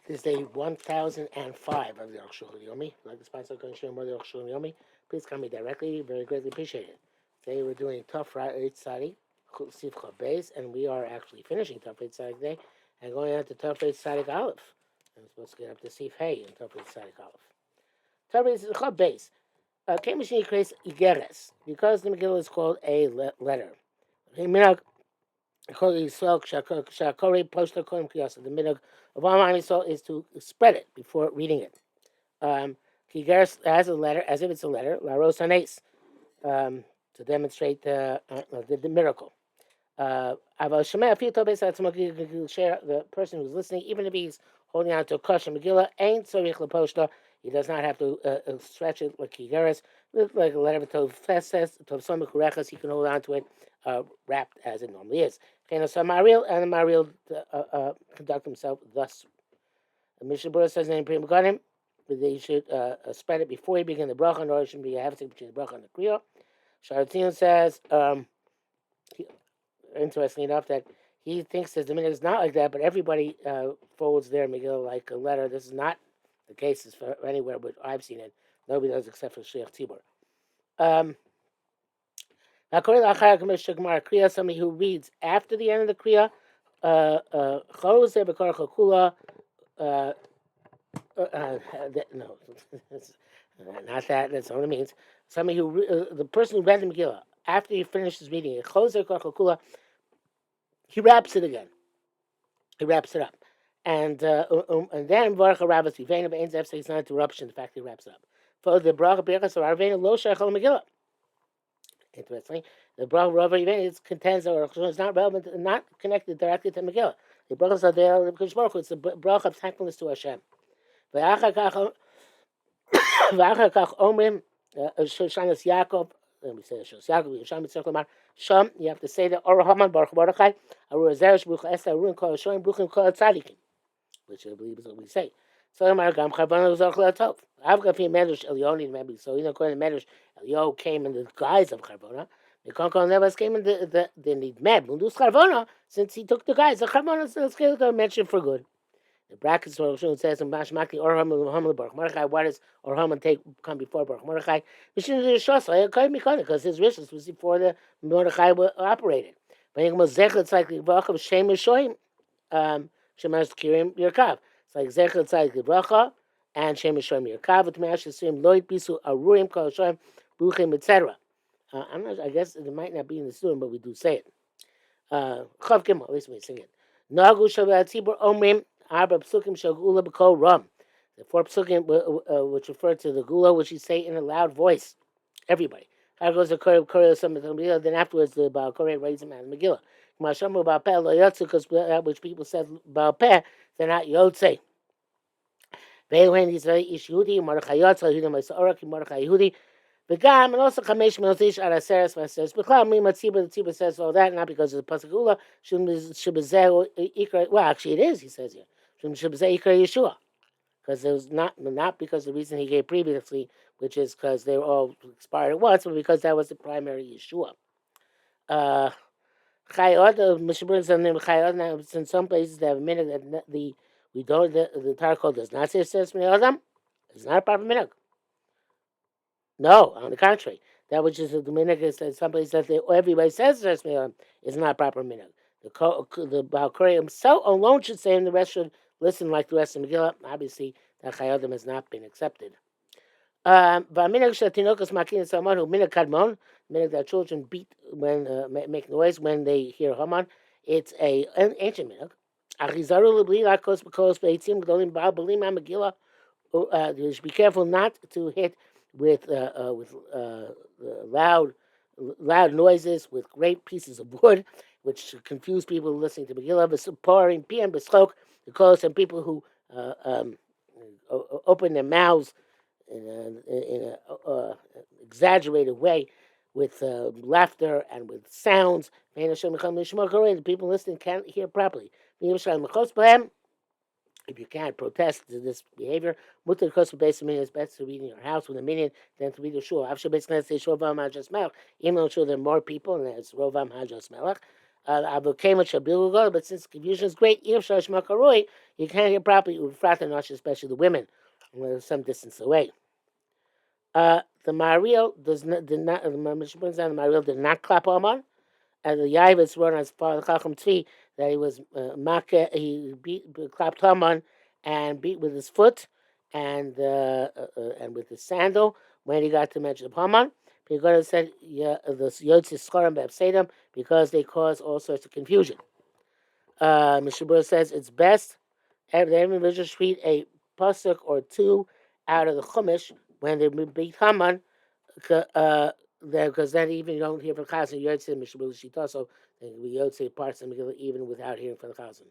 This is day 1005 of the Arukh HaShulchan Yomi. Like the sponsor going to share more of the Arukh HaShulchan Yomi, please call me directly. Very greatly appreciated. Today we're doing Tough Right Sadi, Sif Beis, and we are actually finishing Tough Right Sadi today and going on to Tough Right Sadi Aleph. I'm supposed to get up to Sif Hay in Tough Right Sadi Aleph. Tough Right Beis. Kemishi creates Igeres because the Megillah is called a letter. The minhag of all Yisrael is to spread it before reading it. Kigeres as a letter, as if it's a letter, la rosanes, to demonstrate the miracle. Share the person who's listening, even if he's holding on to a kosher Megillah, ain't tzorich leposhta. He does not have to stretch it like Kigeres, like a letter of Tov Feses, Tov Somach Reches. He can hold on to it wrapped as it normally is. And the Maril conduct himself thus. The Mishnah Berurah says in Pri Megadim that you should spread it before you begin the bracha, in order it shouldn't be a hefsek between the bracha and the kriya. Sharatin says, interestingly enough, that he thinks that the minhag is not like that, but everybody forwards their Megillah like a letter. This is not the case for anywhere, but I've seen it. Nobody does except for Shliach Tzibur. Somebody who reads after the end of the kriya, no, not that. That's not what it means. Somebody who the person who read the Megillah after he finishes reading it, he wraps it again. He wraps it up, and then it's not interruption. The fact that he wraps it up. For the bracha birchas or arvein lo shayach Megillah. Interestingly, the bracha Rav Yiveni contends or is not relevant, not connected directly to Megillah. The brachas are there because it's a bracha of thankfulness to Hashem. V'achar kach omrim Shoshana Yaakov. Let me say Shoshana Yaakov. Yisham Yitzchak Lamar. Sham. You have to say the Arukh Haman Baruch Mordechai. Arur Zeresh Baruch Esther Arun Kol Hashoyim Baruchim Kol Tzadikim, which I believe is what we say. So Amar Gam Charvana Zach Latov. Avga Fi Medrash Elioni. Maybe so. You know, according to Medrash, Elio came in the guise of Charvana. The Konkol never came in the need med. Mundus Charvana, since he took the guise. The Charvana is mentioned for good. The brackets for Rosh says in Mashmakli or Haman Baruch Mordechai. Why does or Haman come before Baruch Mordechai? Because his wishes was before the Mordechai operated. But it's like the bracha of Shem Yishoyim, Shemash Kirim Yerkav. It's like Zechet Tzadik Bracha and Shem Yishoyim Yerkav. With Me'ash Yisrim Loit Bisu Arurim Kol Hashoyim Bruchim etc. I'm not. I guess it might not be in the student, but we do say it. Chav Gimel. At least we sing it. Nagu Shavat Tzibur Omrim. Arba psukim shel gula b'kol ram. The 4 psukim which refer to the gula, which you say in a loud voice. Everybody. How goes the Korah some of the Megillah? Then afterwards the Baal Korah raises him out of the Megillah. Mashamu Baal Peh lo yotze, because which people said Baal Peh, they're not yotze. Ve'elohen Yisrael ish Yehudi, Mordechai yotze, Yehudim Ma'asorach, Mordechai Yehudi. V'gam, and also Chamesh Melotish Ar Aseres V'Aseres. B'chlam Mima Tzibur, the Tzibur says all that, not because of the pasuk gula. Shebezeh Ikra. Well, actually it is, he says here. Yeshua, because it was not because of the reason he gave previously, which is because they were all expired at once, but because that was the primary Yeshua. Chayot, the Mishnah Berurah says name Chayot. Now, in some places they have a minhag that the Torah code does not say says Adam. It's not a proper minhag. No, on the contrary, that which is the minhag is that some places that everybody says says Adam is not a proper minhag. The Baal Korah himself alone should say, and the rest should listen like the rest of Megillah. Obviously, that Chayodim has not been accepted. V'aminhag shel tinokas makin es Haman hu minhag kadmon. Minhag that children beat when make noise when they hear Haman. It's an ancient minhag. Achizaru lebli lakos b'kos beitzim gdolim ba'al belim ha'Megillah. You should be careful not to hit with loud noises with great pieces of wood, which confuse people listening to Megillah. V'suparim pm b'schok, because some people who open their mouths in an exaggerated way with laughter and with sounds. The people listening can't hear properly. If you can't protest this behavior, mutar kosu based on it's best to read in your house with a minion than to read your shul. After basically say Rovam Hajas Melech, even though there are more people and it's Rovam Hajas Melech. But since confusion is great, you can't hear properly, especially the women, some distance away. The Mariel does not did not. The Mishnah brings down the Mariel did not clap on. And the Yavitz wrote on his father Chacham Tzvi that he was he clapped Haman and beat with his foot and with his sandal when he got to mention of Haman. Because said the Yotzis Schorim B'Apsedam because they cause all sorts of confusion. Mishabur says it's best every individual should read a pasuk or two out of the Chumash when they beat Haman, because then even you don't hear from Chazan Yotzei Mishabur Shita, so we Yotzei parts of Megillah even without hearing from the Chazan.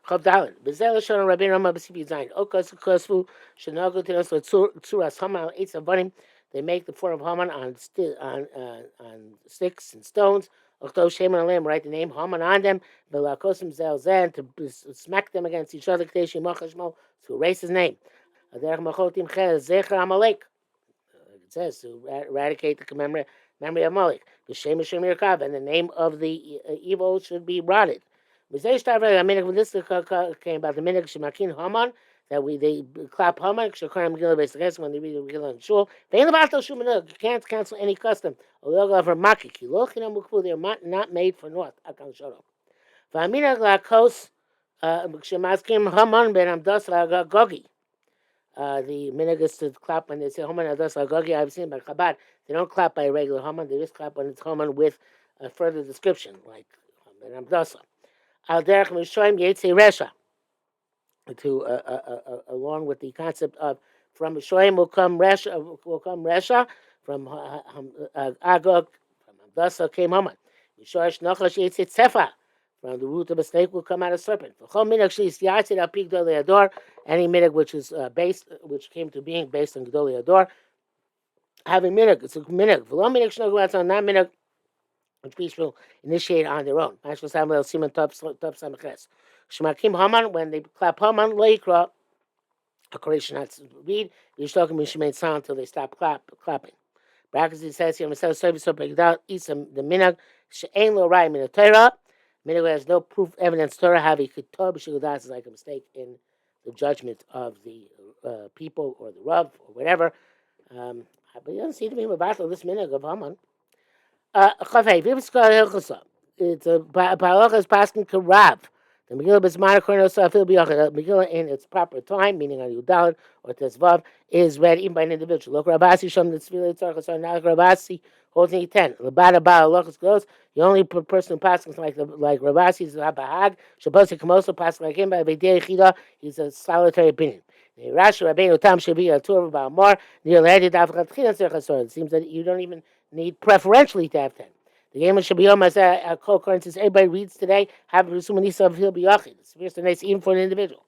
Chav Daled. Bezel Shon Rabbeinu Rama B'Sipi Zayin. Okas Kosvu Shenogu Tinos Tzuras Haman Eitz Avanim. They make the form of Haman on sticks and stones. Ochtov Sheman Alim, write the name Haman on them. Belakosim Zel Zen to smack them against each other. K'tei Shemachashmo to erase his name. Aderech Machotim Ches Zecher Amalek. It says to eradicate the memory of Amalek. B'Shem Shemir Kav, and the name of the evil should be rotted. This came about the minhag Shemakin Haman that they clap Haman Shekharim Megillah based against when they read the Megillah in shul. You can't cancel any custom. They're not made for naught. V'aminag lakos Shemaskim Haman ben Amdas Gogi. The minhag is to clap when they say Haman Amdas Gogi. I've seen by Chabad they don't clap by a regular Haman. They just clap when it's Haman with a further description like Ben Amdasa. Al derech mishoim yetzei resha, along with the concept of from mishoim will come resha from Agog, from Amdasa came Haman. Mishosh nachash yetzei tzefa, from the root of a snake will come out a serpent. V'chol minhag sheis yatzei al pi Gedolei Hador, any minhag which came to being based on Gedolei Hador, having minhag, it's a minhag. V'lo minhag shnogu atzon, not minhag which people initiate on their own. Shemakim Haman, when they clap Haman, Leikra, a Koresh not to read, you're talking about remain silent until they stop clapping. Brackets he says here, the minhag, she'ain lo rai min Torah, minhag has no proof, evidence, Torah, have he could tell, b'shigudas is like a mistake in the judgment of the people or the Rav or whatever. But you don't see to be about this minhag of Haman. It's a Balachas Paskin Karav. The Megillah Bismar Kornos Afil B'Yachid. Megillah in its proper time, meaning on Yudalad or Tesvav, is read even by an individual. Lok Rabasi Shom Nitzvili Tzarchas or Nag Rabasi holding 10. Labada Baal Lochas goes. The only person who passes like Rabasi is Rabahag. Shabbos Kamoso passes like him by B'Dei Chida. He's a solitary opinion. Rashi Rabbeinu Tam Shabi Atur Ba'amar Neil Hedi Dafchat Chinas Tzarchas. It seems that you don't even need preferentially to have 10. The game of Shabiyom as a co-occurrence is everybody reads today, have Rusumanisa of Hil B'Yachid. It's fierce and nice even for an individual.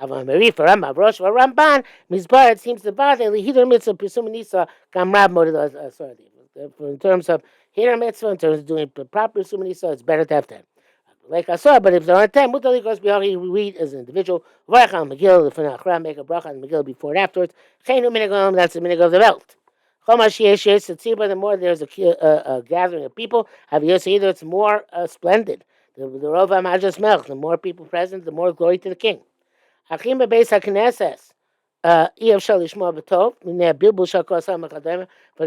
Avam Meri for Rambam, Rosh for Ramban, Mizbar, it seems the body, Hidr Mitzvah, Rusumanisa, Gamrab Model authority. In terms of Hidr Mitzvah, in terms of doing proper Rusumanisa, it's better to have 10. Like I saw, but if there aren't 10, Mutali goes B'Yachid, we read as an individual, Varacham, Megillah, the Fanachra, make a bracha on Megillah before and afterwards. Chenu Minigam, that's the Minig of the belt. The more there's a gathering of people, either it's more splendid. The the more people present, the more glory to the king. But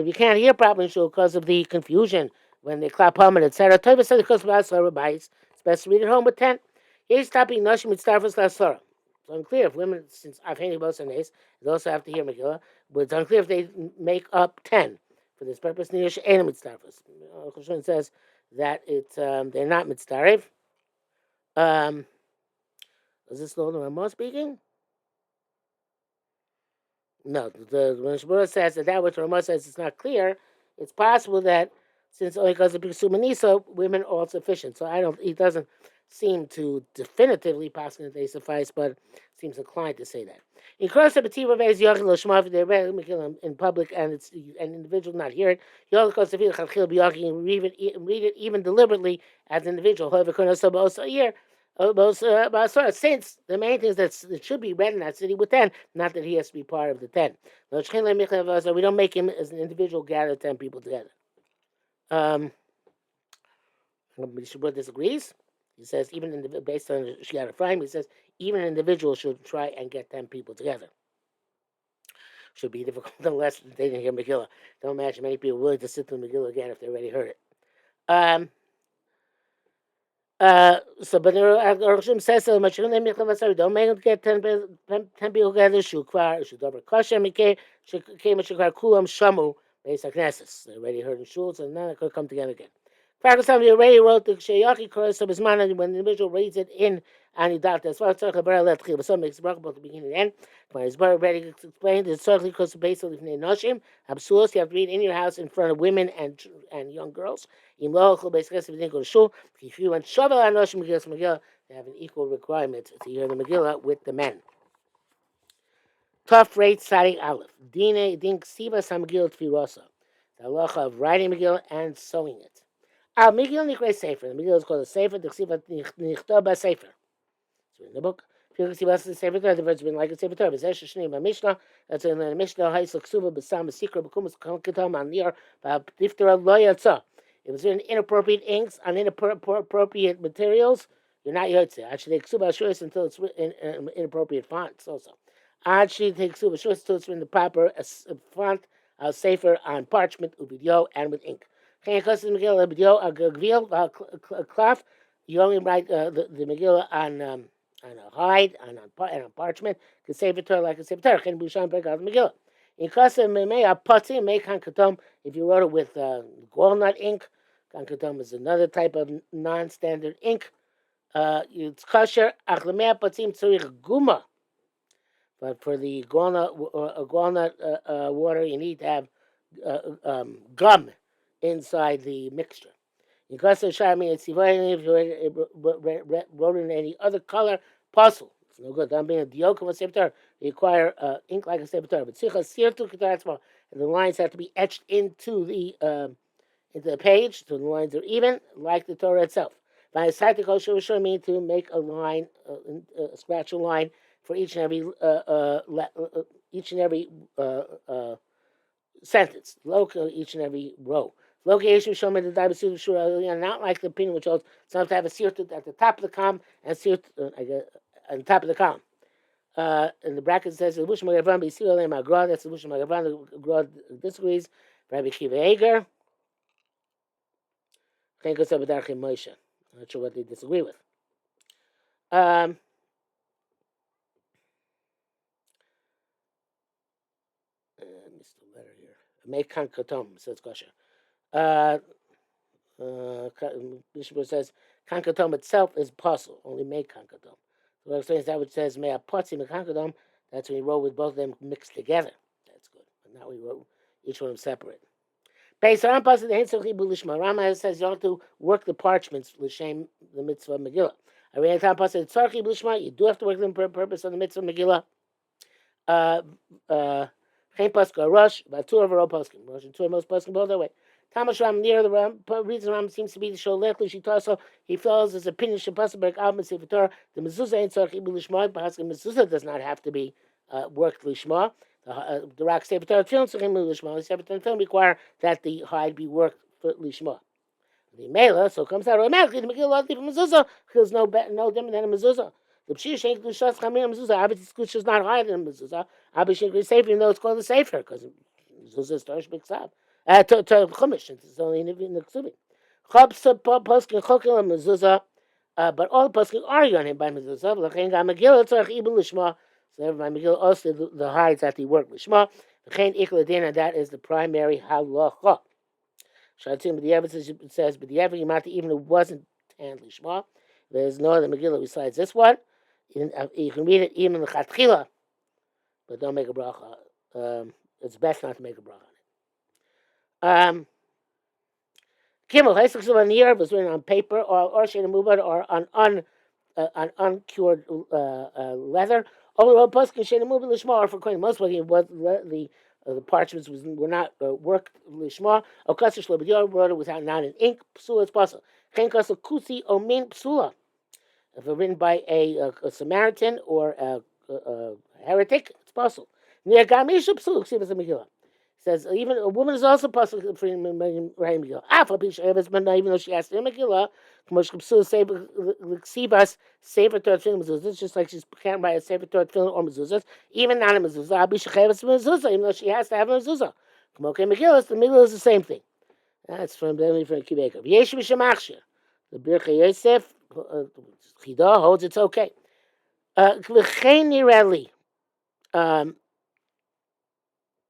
if you can't hear properly, because of the confusion when they clap home and etc. It's best to read at home with 10. Here's stopping Nashim with Starfus Lasora. It's unclear if women, since I've hated both Sundays, they also have to hear Megillah, but it's unclear if they make up 10 for this purpose. Nish ain't mitzdarfus. Arukh HaShulchan says that it's they're not mitzdarif. Is this the Ramah speaking? No, the Shmura says that which Ramah says it's not clear. It's possible that since only because of Pisumanisa, women are all sufficient. So he doesn't seem to definitively pass that they suffice, but seems inclined to say that. In in public and it's an individual not hear it. Read it even deliberately as an individual. Since the main thing is that it should be read in that city with 10, not that he has to be part of the 10. We don't make him as an individual gather 10 people together. Mishabur disagrees. He says based on Shiat Ephraim, he says even an individual should try and get 10 people together. Should be difficult unless they didn't hear Megillah. Don't imagine many people willing to sit through Megillah again if they already heard it. But Arukh HaShulchan says so much. Don't make them get 10 people together. Should over kosher mikay. Came and shukvar kulam shamu. Basic Knesses. They already heard in shul, so now they could come together again. Pakistan, we already wrote the Sheyaki Koros of Bisman when the individual reads it in Anidat. As far as Tzarech Bara Let Chil, but some makes both the beginning and end. When it's already explained, it's certainly because basically from Noshim, Absulos, you have to read in your house in front of women and young girls. In local basically, if you didn't go to shul, if you went Shabbal Anoshim Megillah, they have an equal requirement to hear the Megillah with the men. Tough rate Sari Aleph. Din Ksiva Samgil Tfirosa. The halacha of writing Megillah and sewing it. Megillah Nikre Sefer. The Megillah is called a Sefer. The Ksiva Nichtoba Sefer. It's in the book. If you see what's the Sefer Torah, the words been like a Sefer Torah. Zesh Shneim Mishnah. That's in the Mishnah. Haisel Ksuva B'Sam Sikra B'Kumas Katam Anir B'Diftera Lo Yatsa. If it's in inappropriate inks on inappropriate materials, you're not Yotze. Actually, Ksuba Shuas until it's in inappropriate fonts also. Actually, takes Ksuba Shuas until it's in the proper font. Sefer on parchment, uvidyo, and with ink. Cloth. You only write the Megillah on a hide and on parchment. Can Sefer Torah like a Sefer Torah. Can Bushan break out the Megillah. In Kasa Memea Pati make Hankatom. If you wrote it with walnut ink, Hankatom is another type of non-standard ink. It's kosher. Achlemea Patim Tzurich Guma. But for the walnut water, you need to have gum inside the mixture. You got to show me if you wrote in any other color, puzzle. It's no good. I'm being a diokum of Sefer. You require ink like a Sefer. But and the lines have to be etched into the page, so the lines are even, like the Torah itself. By a tactical show mean to make a line, scratch a line for each and every sentence, each and every row. Location show me the diabetes sure, not like the opinion which holds some have a sirtut at the top of the column and sirtut on the top of the column. In the bracket says the Lush Magavan be Sir Magra, that's the Lush Magavan, the Gra disagrees. Rabbi Kiva Eger. I'm not sure what they disagree with. Missed the letter here. Make kankatom, says kosher. Bishop says kankatom itself is possible. Only make kankatom. So what explains that which says mea potzi me kankatom. That's when you roll with both of them mixed together. That's good. But now we roll each one of them separate. Based on the Lishma, Rama says you have to work the parchments l'shem the mitzvah Megillah. I read the Pasuk Tzarchi Lishma. You do have to work them for the purpose of the mitzvah Megillah. Chaim Pasuk Rush, but two of our Pasuk. Rush and two of most Pasuk both that way. Thomas Ram near the Ram. Reason Ram seems to be to show lately she also he follows his opinion. Shapasberg Al Sefer Torah. The mezuzah ain't Tzarchi Lishma. Pasuk mezuzah does not have to be worked Lishma. The rock Sefer Torah film Lishma. Sefer Torah film require that the hide be worked for Lishma. The Mela, so it comes out automatically. The Megillah from mezuzah feels no different than a mezuzah. The Pshir Shenk Lushas Chamir mezuzah. Abit Kush is not higher than a mezuzah. Abit Shenk is safer, even though it's called a safer because mezuzah is Torah Shbiksav. To Chumash, it's only in the Ksubim. Chab Poskin Chokel and mezuzah, but all the Poskin argue on him by mezuzah. L'chein Gam Megillah Tzarech Ibul Lishma. So by Megillah also the hides that he work Lishma. L'chein Ikla Dina, that is the primary halacha. Shatim, but the evidence says, but the evidence even it wasn't tan lishma. There's no other Megillah besides this one. You can read it even the chatchila, but don't make a bracha. It's best not to make a bracha on it. Kimmel, Hesek on the year was written on paper or shade mubad or on uncured leather. Overall, poskin shade mubad lishma or for coin. Most of it was the parchments were not worked lishma. Okasish lebedior wrote it without not in ink. Psula is possible. Chen kasel kusi omin psula. If it's written by a Samaritan or a heretic, it's possible. Near gamisha psula ksivas Megillah. says even a woman is also possible for writing Megillah. But even though she has to Megillah, Sefer Torah Tefillin mezuzahs, just like she can't write a Sefer Torah Tefillin or mezuzahs, even not a mezuzah. Even though she has to have a mezuzah. Megillah, the Megillah is the same thing. That's from Kibeker. Yesh Mishemachshir. The Birchei Yosef Chida holds it's okay.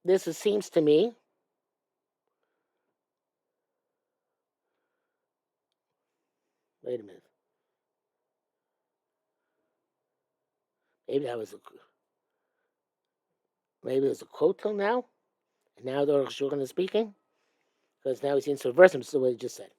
This seems to me. Wait a minute. Maybe there's a quote till now, and now the Arukh HaShulchan is speaking, because now he seems to reverse him. So what he just said.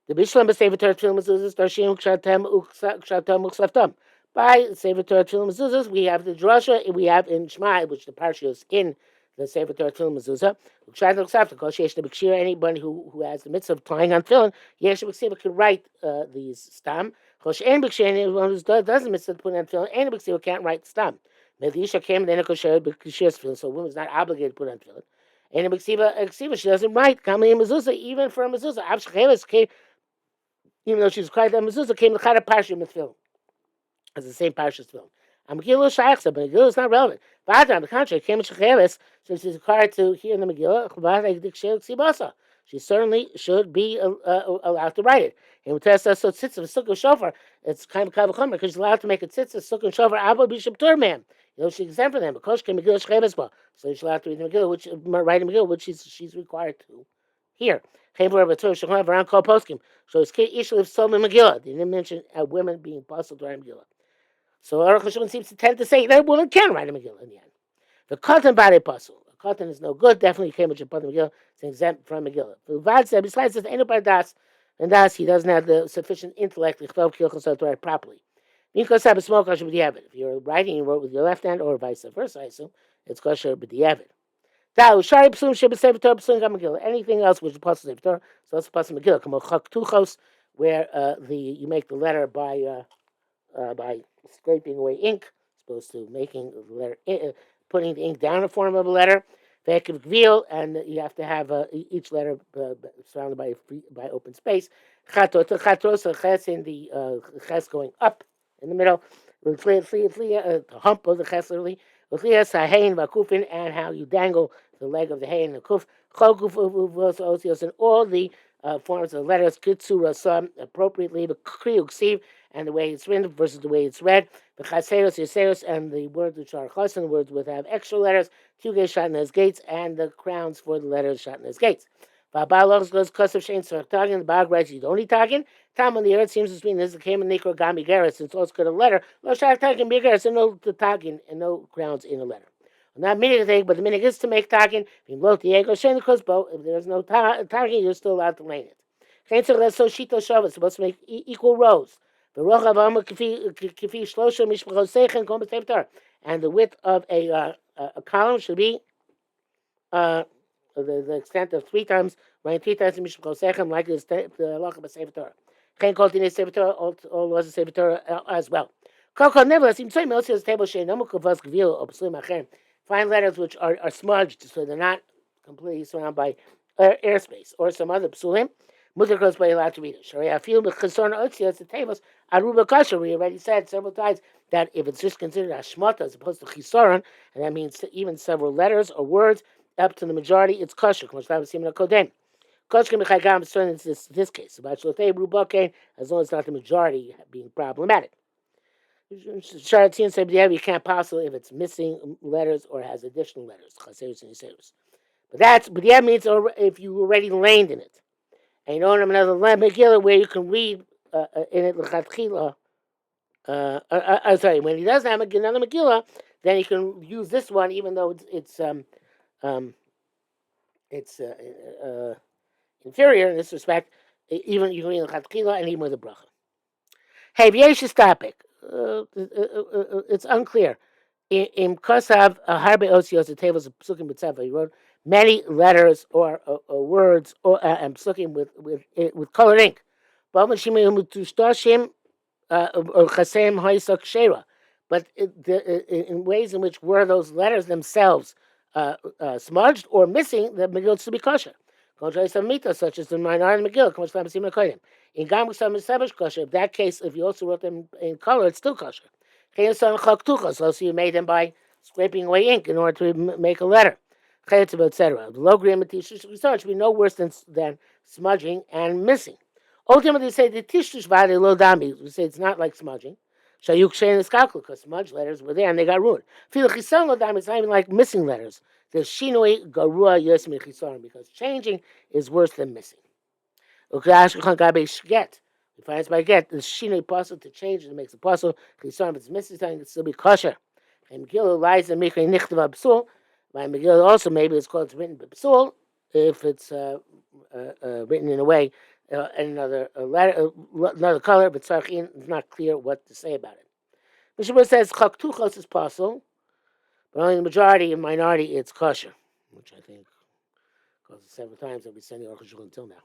The Bishlam Sefer Torah Tefillin Mezuzahs Darshim Kshatam Uksaftam. By Sefer Torah Tefillin Mezuzahs, we have the drasha, we have in Shema, which the parsha is in the Sefer Torah Tefillin Mezuzah. Kshatam Uksaftam. Kol Sheyesh Nebekshir. Anybody who has the mitzvah of tying on tefillin, Yesh Nebekshir could write these stam. Kol Sheyesh Nebekshir. Anyone who doesn't mitzvah to put on tefillin, any Nebekshir can't write stam. Medisha came then Kosher Bekshir's tefillin, so a woman's not obligated to put on tefillin. And a Meksiva, she doesn't write Kamei Mezuzah, even for a Mezuzah. Avshcheves came. Even though she's quiet, that mezuzah came l'chad parsha mitzvah. It's the same parsha's film. Megillah shayachsa, but Megillah is not relevant. But on the contrary, came shecheves, since she's required to hear the Megillah. She certainly should be allowed to write it. And test us so tzitzah sukkah shofar. It's kind of kavachomer because she's allowed to make a tzitzah sukkah shofar. Abba bishop tur man. She's exempt from them because she Megillah shecheves ba. So she's allowed to read the Megillah, write the Megillah, which she's required to hear. So it's issue of Solomon Megillah. They didn't mention women being possible to write a Megillah. So Arukh HaShulchan seems to tend to say that a woman can write a Megillah in the end. The cotton body puzzle. A cotton is no good. Definitely came with Shabbat Megillah. It's exempt from Megillah. The Vad said, besides this, anybody das, and das, he doesn't have the sufficient intellect to write properly. If you're writing, you wrote with your left hand, or vice versa, I assume, it's kosher b'diavad. Anything else which is possible Torah, so it's possible Megillah. Come chak tuchos, where you make the letter by scraping away ink, as opposed to making the letter, putting the ink down in the form of a letter. And you have to have each letter surrounded by open space. Chatros, ches in the ches going up in the middle. The hump of the ches literally. And how you dangle the leg of the hay and the kuf, and all the forms of the letters, kitsu appropriately, the kriu ksiv, and the way it's written versus the way it's read, the chaseros, yaseros, and the words which are chas, and words which have extra letters, tuge shatnez gates, and the crowns for the letters shatnez gates. The bag writes you don't need tagin. Tam on the earth seems to mean this came in Nikra Gami Garris, since it's got a letter. Lo shak tagin bigaris, and no tagin and no crowns in a letter. Not meaning thing, but the meaning is to make tagin. If there's no tagin, you're still allowed to lane it. So shito shav is supposed to make equal rows. And the width of a column should be the extent of 3 times, right? 3 times the Mishpach Sechem, like the halacha of Sefer Torah. Chen kol tinei Sefer Torah, all laws of Sefer Torah as well. Nevertheless, find letters which are smudged, so they're not completely surrounded by airspace, or some other psulim. Mutar goes by allowed to read it. Sharia feel b'chesron otzias the tables aruba kasher. We already said several times that if it's just considered hashmata as opposed to chisaron, and that means even several letters or words up to the majority, it's kosher. It's this case. As long as it's not the majority being problematic. You can't possibly if it's missing letters or has additional letters. But that means if you already laned in it. And you don't have another Megillah where you can read in it l'chatchila. Sorry, when he doesn't have another Megillah, then he can use this one, even though it's inferior in this respect. Even you can read l'chatchila and even with a bracha. Hey, v'yeshis topic. It's unclear. In Kosav harbe osios the tables of psukim b'tzefa. He wrote many letters or words or and psukim with colored ink. But in ways in which were those letters themselves smudged or missing, the Megillah should be kosher. Such as the minority Megillah, in kosher. In that case, if you also wrote them in color, it's still kosher. So you made them by scraping away ink in order to make a letter, etc. The low grade research should be no worse than smudging and missing. Ultimately, they say the tishtush vade lo dami. We say it's not like smudging. Shayuk shein iskaklu, because smudge letters were there and they got ruined. Fil chisan lo dami. It's not even like missing letters. The shinoi garua yosmi chisaron, because changing is worse than missing. Ukash gabe get. We find it's by get the shinoi puzzle to change it makes a puzzle. Chisaron, if it's missing something, it still be kosher. And Megillah lies in mikra nichtav absul. By Megillah also maybe it's called written b'psul if it's written in a way. Another letter, another color, but Sarchin is not clear what to say about it. Mishabur says chaktuchos is possible, but only the majority and minority it's kosher, which I think, because several times I'll be sending Arukh HaShulchan until now.